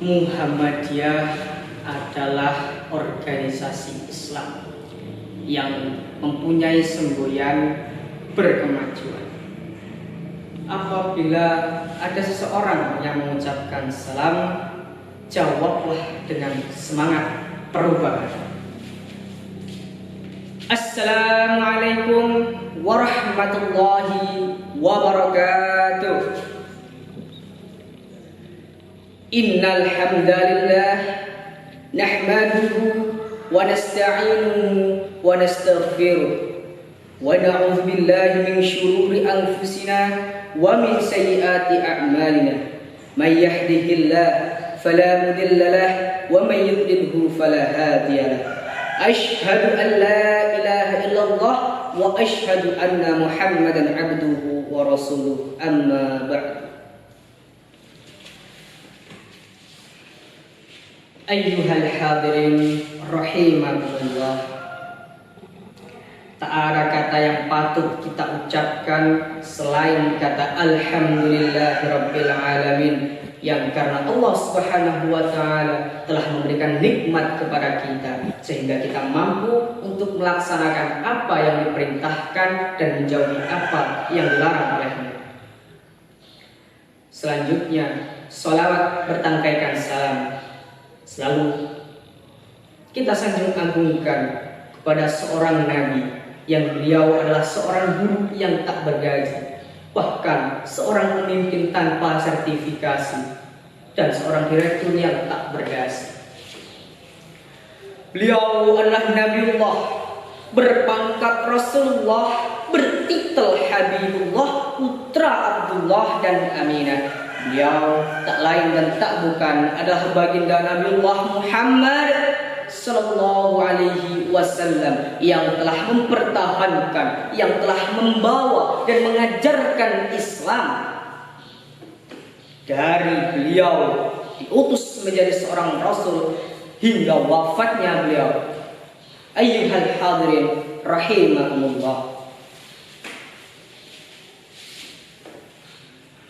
Muhammadiyah adalah organisasi Islam yang mempunyai semboyan berkemajuan. Apabila ada seseorang yang mengucapkan salam, jawablah dengan semangat perubahan. Assalamualaikum warahmatullahi wabarakatuh. Innal hamdalillah nahmaduhu wa nasta'inuhu wa nastaghfiruh wa na'udzu billahi min shururi anfusina wa min sayyiati a'malina. May yahdihillahu fala mudilla lahu wa may yudlilhu fala hadiya lahu. Asyhadu an la ilaha illallah wa asyhadu anna Muhammadan abduhu wa rasuluh. Amma ba'du. Ayyuhal hadirin rahimakumullah. Tak ada kata yang patut kita ucapkan selain kata alhamdulillahirabbil alamin, yang karena Allah Subhanahu wa taala telah memberikan nikmat kepada kita sehingga kita mampu untuk melaksanakan apa yang diperintahkan dan menjauhi apa yang dilarang olehnya. Selanjutnya, sholawat bertangkaikan salam selalu kita sanjung agungkan kepada seorang nabi yang beliau adalah seorang guru yang tak bergaji, bahkan seorang pemimpin tanpa sertifikasi, dan seorang direktur yang tak bergaji. Beliau adalah Nabiullah, berpangkat Rasulullah, bertitel Habibullah, putra Abdullah dan Aminah. Beliau tak lain dan tak bukan adalah baginda Nabiullah Muhammad sallallahu alaihi wasallam yang telah mempertahankan, yang telah membawa dan mengajarkan Islam. Dari beliau diutus menjadi seorang rasul hingga wafatnya beliau. Ayyuhal hadirin rahimakumullah.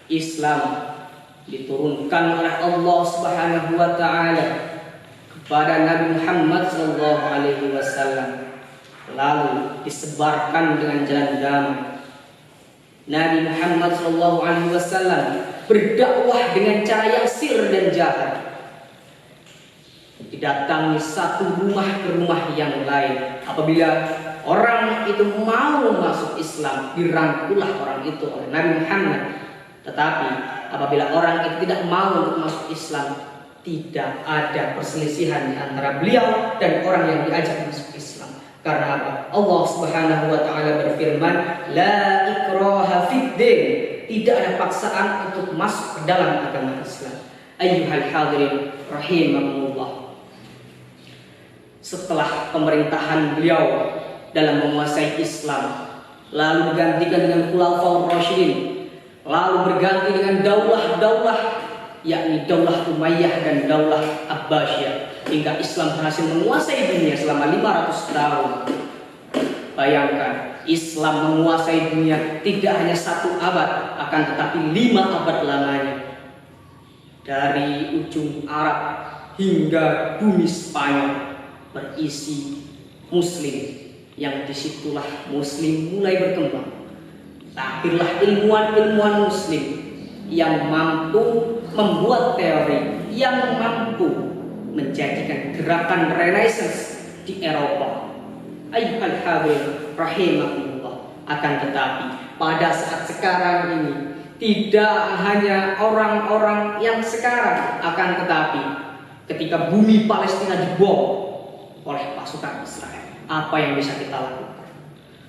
Islam diturunkan oleh Allah Subhanahu wa taala kepada Nabi Muhammad sallallahu alaihi wasallam, lalu disebarkan dengan jalan damai. Nabi Muhammad sallallahu alaihi wasallam berdakwah dengan cara yang sir dan jahat. Didatangi satu rumah ke rumah yang lain. Apabila orang itu mau masuk Islam, dirangkullah orang itu oleh Nabi Muhammad. Tetapi apabila orang itu tidak mau untuk masuk Islam, tidak ada perselisihan antara beliau dan orang yang diajak masuk Islam. Karena apa? Allah Subhanahu wa taala berfirman, la ikraha fid-din, tidak ada paksaan untuk masuk ke dalam agama Islam. Ayyuhal hadirin rahimakumullah. Setelah pemerintahan beliau dalam menguasai Islam, lalu digantikan dengan Khulafaur Rasyidin, lalu berganti dengan daulah-daulah, yakni daulah Umayyah dan daulah Abbasiyah, hingga Islam berhasil menguasai dunia selama 500 tahun. Bayangkan, Islam menguasai dunia tidak hanya 1 abad, akan tetapi 5 abad lamanya. Dari ujung Arab hingga bumi Spanyol berisi Muslim, yang disitulah Muslim mulai berkembang. Lahirlah ilmuwan-ilmuwan Muslim yang mampu membuat teori, yang mampu menjadikan gerakan Renaissance di Eropa. Ayyuhal hadirin rahimakumullah. Akan tetapi pada saat sekarang ini, tidak hanya orang-orang yang sekarang, akan tetapi ketika bumi Palestina dibom oleh pasukan Israel, apa yang bisa kita lakukan?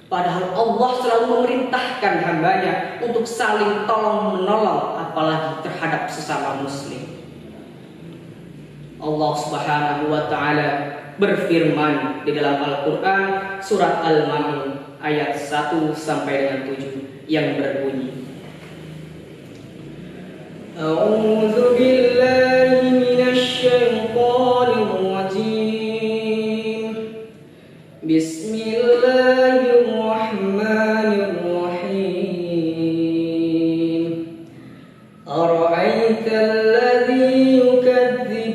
Padahal Allah selalu memerintahkan hambanya untuk saling tolong-menolong, apalagi terhadap sesama muslim. Allah Subhanahu wa taala berfirman di dalam Al-Quran surat Al-Ma'un ayat 1 sampai dengan 7 yang berbunyi, A'udzu billahi minasy syaithanir rajim. Bismillahirrahmanirrahim. Ara'aital ladzi yukadzib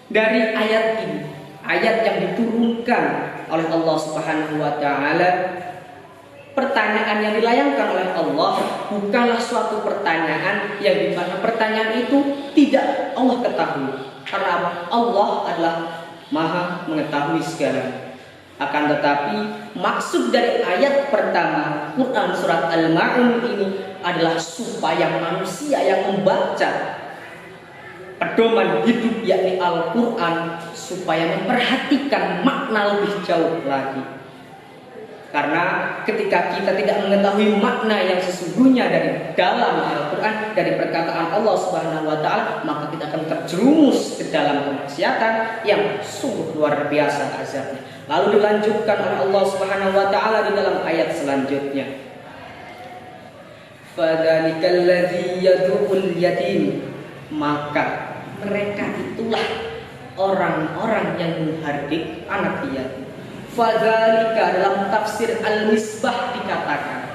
Dari ayat ini, ayat yang diturunkan oleh Allah Subhanahu wa taala, pertanyaan yang dilayangkan oleh Allah bukanlah suatu pertanyaan yang dimana pertanyaan itu tidak Allah ketahui. Karena apa? Allah adalah Maha mengetahui segala. Akan tetapi maksud dari ayat pertama Quran surat Al-Ma'un ini adalah supaya manusia yang membaca pedoman hidup yakni Al-Quran supaya memperhatikan makna lebih jauh lagi. Karena ketika kita tidak mengetahui makna yang sesungguhnya dari dalam Al-Quran, dari perkataan Allah Subhanahu wa taala, maka kita akan terjerumus ke dalam kemaksiatan yang sungguh luar biasa azabnya. Lalu dilanjutkan oleh Allah Subhanahu wa taala di dalam ayat selanjutnya. Fadzalikal ladzi yad'ul yatim, maka mereka itulah orang-orang yang menghardik anak yatim. Fadzalika dalam tafsir Al-Misbah dikatakan,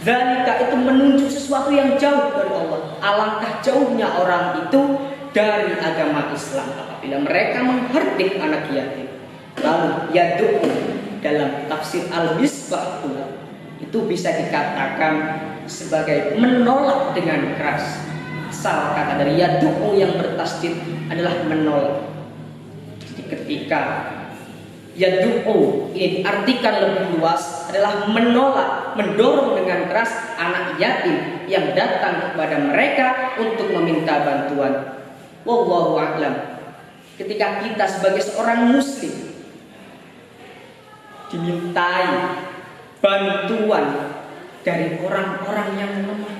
dzalika itu menunjuk sesuatu yang jauh dari Allah. Alangkah jauhnya orang itu dari agama Islam apabila mereka menghardik anak yatim. Lalu yad'u dalam tafsir Al-Misbah pula itu bisa dikatakan sebagai menolak dengan keras. Asal kata dari yad'u yang bertasdid adalah menolak. Jadi ketika yad'u ini diartikan lebih luas adalah menolak, mendorong dengan keras anak yatim yang datang kepada mereka untuk meminta bantuan. Wallahu a'lam. Ketika kita sebagai seorang muslim dimintai bantuan dari orang-orang yang lemah,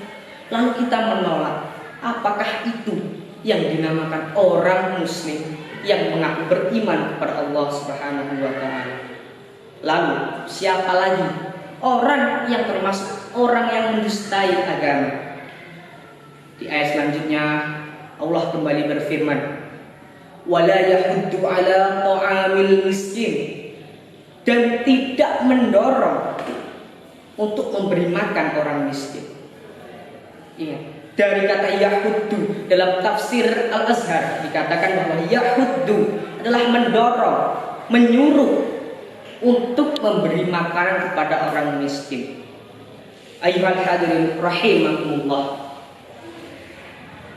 lalu kita menolak, apakah itu yang dinamakan orang muslim yang mengaku beriman kepada Allah Subhanahu wa taala? Lalu siapa lagi orang yang termasuk orang yang mendustai agama? Di ayat selanjutnya Allah kembali berfirman, wala yahuddu ala ta'amil miskin, dan tidak mendorong untuk memberi makan orang miskin. Ingat, dari kata yahuddu dalam tafsir Al-Azhar dikatakan bahwa yahuddu adalah mendorong, menyuruh untuk memberi makanan kepada orang miskin. Ayyuhal hadirin rahimakumullah,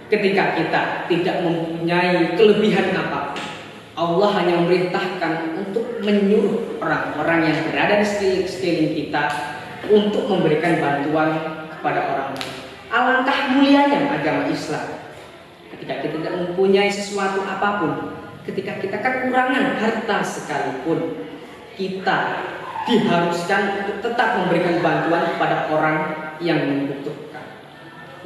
ketika kita tidak mempunyai kelebihan apa, Allah hanya memerintahkan untuk menyuruh orang-orang yang berada di sekeliling kita untuk memberikan bantuan kepada orang lain. Alangkah mulianya agama Islam. Ketika kita tidak mempunyai sesuatu apapun, ketika kita kekurangan harta sekalipun, kita diharuskan untuk tetap memberikan bantuan kepada orang yang membutuhkan.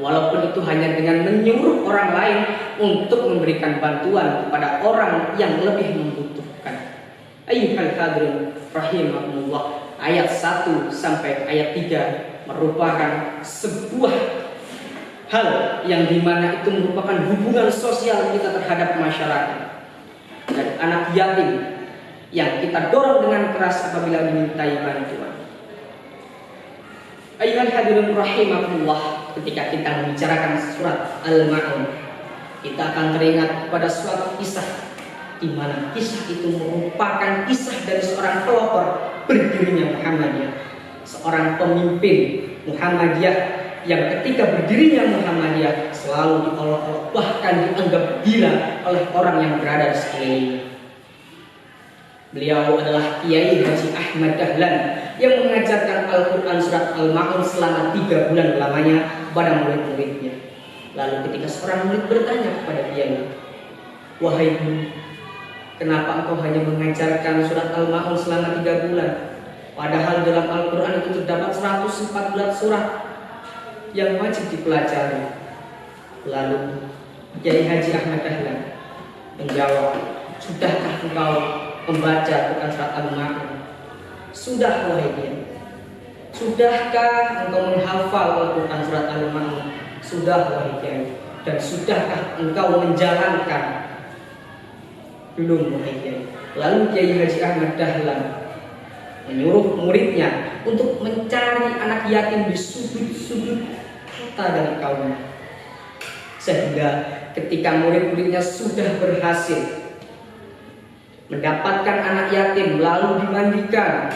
Walaupun itu hanya dengan menyuruh orang lain untuk memberikan bantuan kepada orang yang lebih membutuhkan. Ayyuhal hadirin rahimakumullah, ayat 1 sampai ayat 3 merupakan sebuah hal yang dimana itu merupakan hubungan sosial kita terhadap masyarakat. Dan anak yatim yang kita dorong dengan keras apabila dimintai bantuan. Ayyuhal hadirin rahimakumullah, ketika kita membicarakan surat Al-Ma'un, kita akan teringat pada suatu kisah di mana kisah itu merupakan kisah dari seorang pelopor berdirinya Muhammadiyah, seorang pemimpin Muhammadiyah yang ketika berdirinya Muhammadiyah selalu diolok-olok, bahkan dianggap gila oleh orang yang berada di sekelilingnya. Beliau adalah Kiai Haji Ahmad Dahlan yang mengajarkan Al-Quran surat Al-Ma'un selama 3 bulan lamanya pada murid-muridnya. Lalu ketika seorang murid bertanya kepada Kiai, wahai guru, kenapa engkau hanya mengajarkan surat Al-Ma'un selama 3 bulan? Padahal dalam Al-Quran itu terdapat 114 surat yang wajib dipelajari. Lalu Kiai Haji Ahmad Dahlan menjawab, sudahkah engkau membaca Quran surat Al-Ma'un? Sudah wahai Kiai. Sudahkah engkau menghafal Al-Quran surat Al-Ma'un? Sudah wahai Kiai. Dan sudahkah engkau menjalankan? Belum wahai Kiai. Lalu Kiai Haji Ahmad Dahlan menyuruh muridnya untuk mencari anak yatim di sudut-sudut kota dan kaum. Sehingga ketika murid-muridnya sudah berhasil mendapatkan anak yatim lalu dimandikan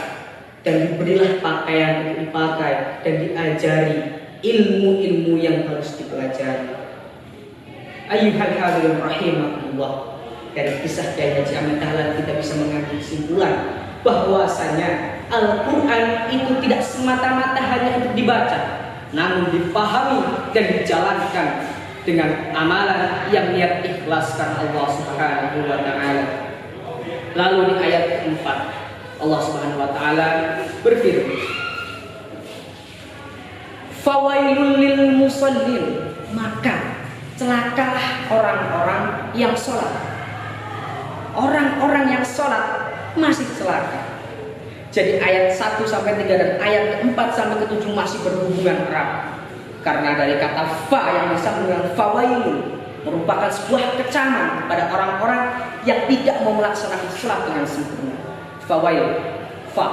dan diberilah pakaian untuk dipakai dan diajari ilmu-ilmu yang harus dipelajari. Ayyuhal hadirin rahimakumullah, dari kisah Kiai Haji Amin Dahlan kita bisa mengambil kesimpulan bahwasanya Al-Quran itu tidak semata-mata hanya untuk dibaca, namun dipahami dan dijalankan dengan amalan yang niat ikhlas karena Allah Subhanahu wa taala. Lalu di ayat keempat Allah Subhanahu wa taala berfirman, "Fawailul lil musallin," maka celakalah orang-orang yang sholat. Orang-orang yang sholat masih celaka. Jadi ayat 1 sampai 3 dan ayat 4 sampai 7 masih berhubungan erat. Karena dari kata fa yang disambung dengan fawailun merupakan sebuah kecaman pada orang-orang yang tidak mau melaksanakan sholat dengan sempurna. Fawail, fa,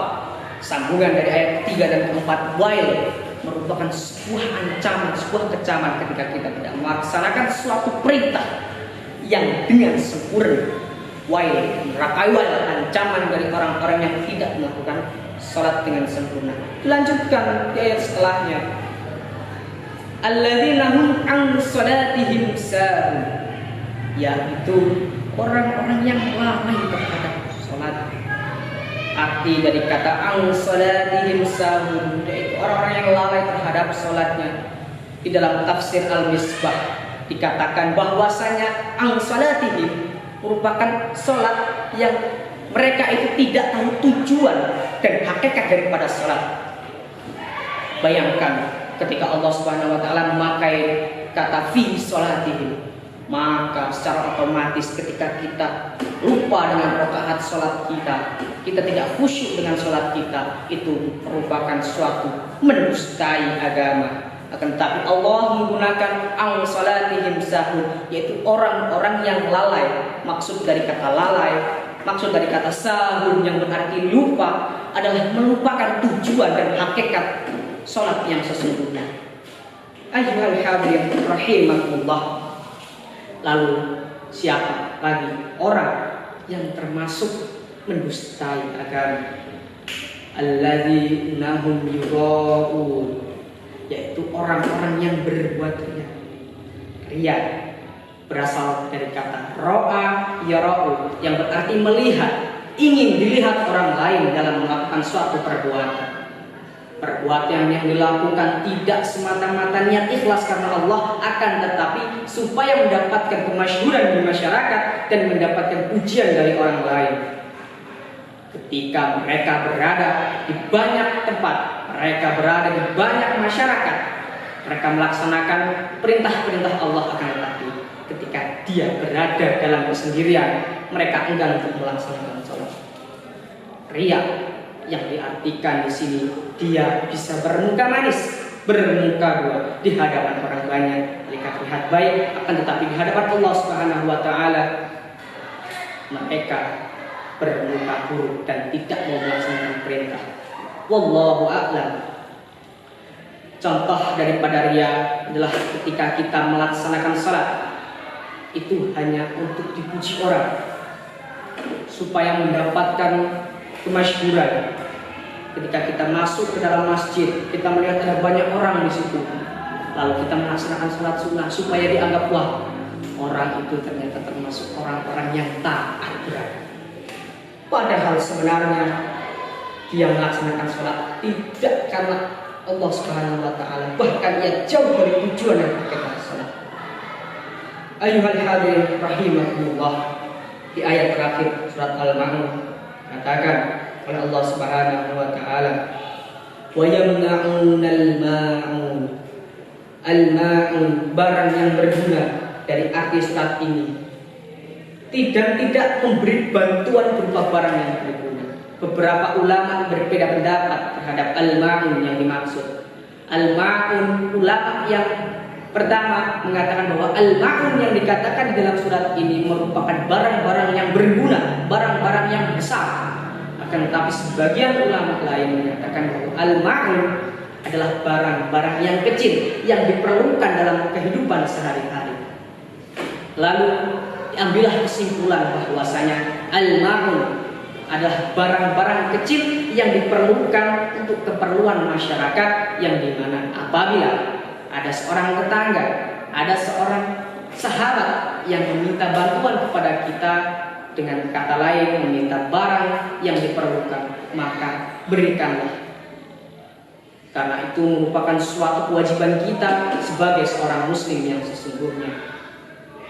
sambungan dari ayat 3 dan 4, wail, merupakan sebuah ancaman, sebuah kecaman ketika kita tidak melaksanakan suatu perintah yang dengan sempurna. Wail, neraka wail, ancaman dari orang-orang yang tidak melakukan salat dengan sempurna. Dilanjutkan di ayat setelahnya, alladzina hum an salatihim sahun, yaitu orang-orang yang lalai terhadap salat. Arti dari kata an salatihim sahun, yaitu orang-orang yang lalai terhadap salatnya. Di dalam tafsir Al-Misbah dikatakan bahwasanya an salatihim merupakan sholat yang mereka itu tidak tahu tujuan dan hakikat daripada sholat. Bayangkan ketika Allah Subhanahu wa taala memakai kata fi sholatihim, maka secara otomatis ketika kita lupa dengan rakaat sholat kita tidak khusyuk dengan sholat kita, itu merupakan suatu mendustai agama. Akan tetapi Allah menggunakan ang salatihim sahun, yaitu orang-orang yang lalai. Maksud dari kata lalai, maksud dari kata sahun yang berarti lupa adalah melupakan tujuan dan hakikat sholat yang sesungguhnya. Ayyuhal hadirin rahimakumullah. Lalu siapa lagi orang yang termasuk mendustai agama? Alladzina hum yura'un, yaitu orang-orang yang berbuat riya. Riya berasal dari kata ro'a yara'u, yang berarti melihat, ingin dilihat orang lain dalam melakukan suatu perbuatan. Perbuatan yang dilakukan tidak semata-mata niat ikhlas karena Allah, akan tetapi supaya mendapatkan kemasyhuran di masyarakat dan mendapatkan pujian dari orang lain. Ketika mereka berada di banyak tempat, mereka berada di banyak masyarakat, mereka melaksanakan perintah-perintah Allah, akan tetapi ketika dia berada dalam kesendirian, mereka enggan untuk melaksanakan sholat. Riya yang diartikan di sini, dia bisa bermuka manis, bermuka dua di hadapan orang banyak, mereka terlihat baik, akan tetapi di hadapan Allah Subhanahu wa taala mereka bermuka buruk dan tidak mau melaksanakan perintah. Wallahu a'lam. Contoh daripada riya adalah ketika kita melaksanakan salat itu hanya untuk dipuji orang, supaya mendapatkan kemasyhuran. Ketika kita masuk ke dalam masjid, kita melihat ada banyak orang di situ, lalu kita melaksanakan salat sunnah supaya dianggap, wah, orang itu ternyata termasuk orang-orang yang taat berat. Padahal sebenarnya dia melaksanakan sholat tidak karena Allah Subhanahu wa taala, bahkan ia jauh dari tujuan yang hakikat sholat. Ayyuhal hadirin rahimakumullah, di ayat terakhir surat Al-Ma'un katakan oleh Allah Subhanahu wa taala, wa yamna'unal ma'un. Al-ma'un, barang yang berguna. Dari arti surat ini tidak memberi bantuan berupa barang yang berguna. Beberapa ulama berbeda pendapat terhadap al-ma'un yang dimaksud. Al-ma'un, ulama yang pertama mengatakan bahwa al-ma'un yang dikatakan di dalam surat ini merupakan barang-barang yang berguna, barang-barang yang besar. Akan tetapi sebagian ulama lain mengatakan bahwa al-ma'un adalah barang-barang yang kecil yang diperlukan dalam kehidupan sehari-hari. Lalu diambillah kesimpulan bahwasanya al-ma'un adalah barang-barang kecil yang diperlukan untuk keperluan masyarakat, yang dimana apabila ada seorang tetangga, ada seorang sahabat yang meminta bantuan kepada kita, dengan kata lain meminta barang yang diperlukan, maka berikanlah. Karena itu merupakan suatu kewajiban kita sebagai seorang muslim yang sesungguhnya.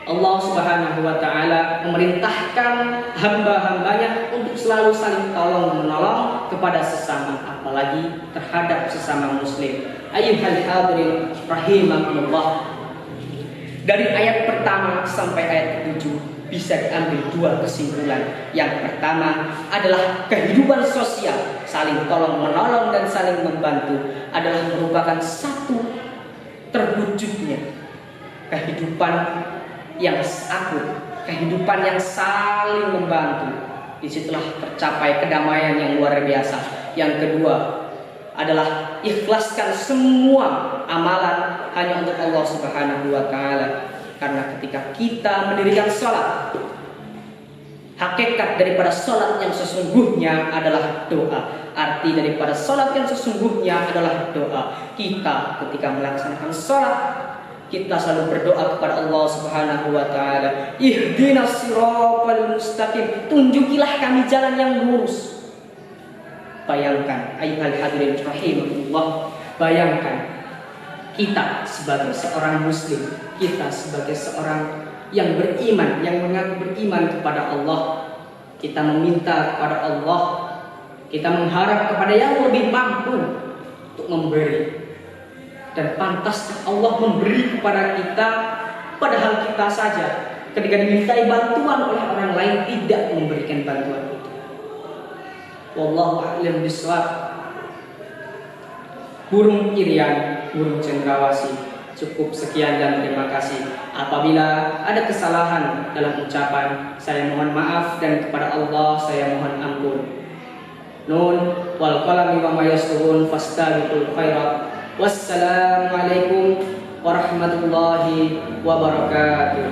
Allah Subhanahu wa Ta'ala memerintahkan hamba-hambanya untuk selalu saling tolong menolong kepada sesama, apalagi terhadap sesama muslim. Ayyuhal hadirin rahimakumullah, dari ayat pertama sampai ayat ke-7 bisa diambil dua kesimpulan. Yang pertama adalah kehidupan sosial, saling tolong menolong dan saling membantu adalah merupakan satu terwujudnya kehidupan yang akut, kehidupan yang saling membantu. Disitulah tercapai kedamaian yang luar biasa. Yang kedua adalah ikhlaskan semua amalan hanya untuk Allah Subhanahu wa Ta'ala. Karena ketika kita mendirikan sholat, hakikat daripada sholat yang sesungguhnya adalah doa. Arti daripada sholat yang sesungguhnya adalah doa. Kita ketika melaksanakan sholat, kita selalu berdoa kepada Allah Subhanahu wa Ta'ala, ihdinas siratal mustaqim, tunjukilah kami jalan yang lurus. Bayangkan ayyuhal hadirin rahimahullah, bayangkan kita sebagai seorang muslim, kita sebagai seorang yang beriman, yang mengaku beriman kepada Allah, kita meminta kepada Allah, kita mengharap kepada yang lebih mampu untuk memberi. Dan pantas Allah memberi kepada kita, padahal kita saja ketika dimintai bantuan oleh orang lain tidak memberikan bantuan itu. Wallahu a'lam bishawab. Burung irian, burung cendrawasih. Cukup sekian dan terima kasih. Apabila ada kesalahan dalam ucapan, saya mohon maaf, dan kepada Allah saya mohon ampun. Nun wal qalami wa ma yasturun fastabiqul khairat. Wassalamualaikum warahmatullahi wabarakatuh.